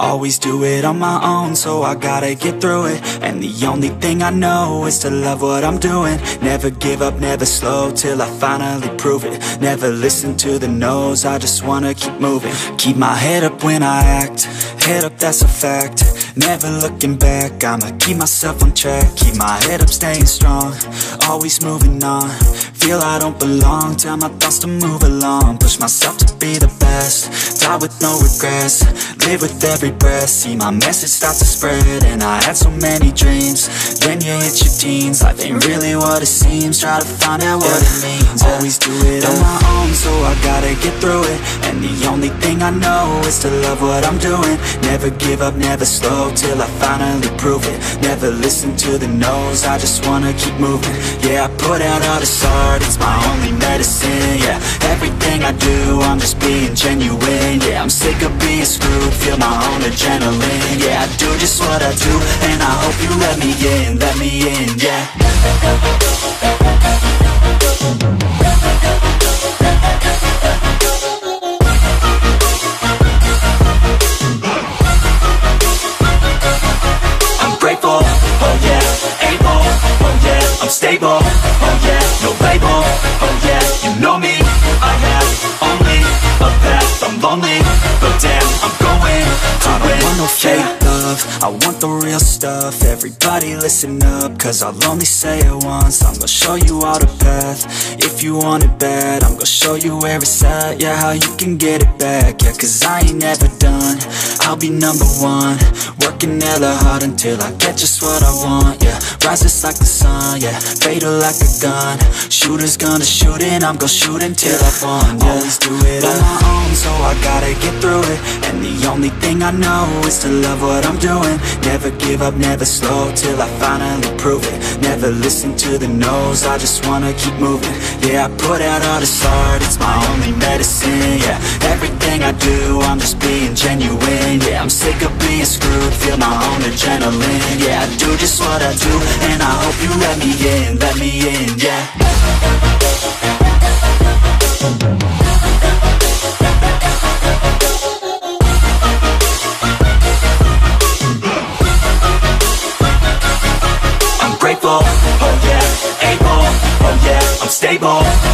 Always do it on my own, so I gotta get through it. And the only thing I know is to love what I'm doing. Never give up, never slow, till I finally prove it. Never listen to the no's, I just wanna keep moving. Keep my head up when I act, head up, that's a fact. Never looking back, I'ma keep myself on track. Keep my head up, staying strong, always moving on. Feel I don't belong, tell my thoughts to move along. Push myself to be the best, die with no regrets. Live with every breath, see my message start to spread. And I had so many dreams, then you hit your teens. Life ain't really what it seems, try to find out what it means. Always do it on my own, so I gotta get through it. And the only thing I know is to love what I'm doing. Never give up, never slow, till I finally prove it. Never listen to the no's, I just wanna keep moving. Yeah, I put out all this art, it's my only medicine. Yeah, everything I do, I'm just being genuine. Yeah, I'm sick of being screwed, feel my own adrenaline. Yeah, I do just what I do, and I hope you let me in, yeah. I'm grateful, oh yeah, able, oh yeah, I'm stable, oh yeah, no label, oh yeah, you know me, I have only a path, I'm lonely, but damn, I'm going to win. I don't want no fake love, I want the real stuff. Everybody listen up, cause I'll only say it once. I'm gonna show you all the path, if you want it bad. I'm gonna show you where it's at, yeah, how you can get it back. Yeah, cause I ain't never done, I'll be number one. Working hella hard until I get just what I want, yeah. Rises like the sun, yeah, fatal like a gun. Shooter's gonna shoot and I'm gonna shoot until I won, yeah. Always do it on my own, so I gotta get through it. And the only thing I know is to love what I'm doing. Never give up, never slow, till I finally prove it. Never listen to the no's, I just wanna keep moving. Yeah, I put out all this art, it's my only medicine. Yeah, everything I do, I'm just being genuine. Yeah, I'm sick of being screwed, feel my own adrenaline. Yeah, I do just what I do, and I hope you let me in, yeah. I'm grateful, oh yeah, able, oh yeah, I'm stable.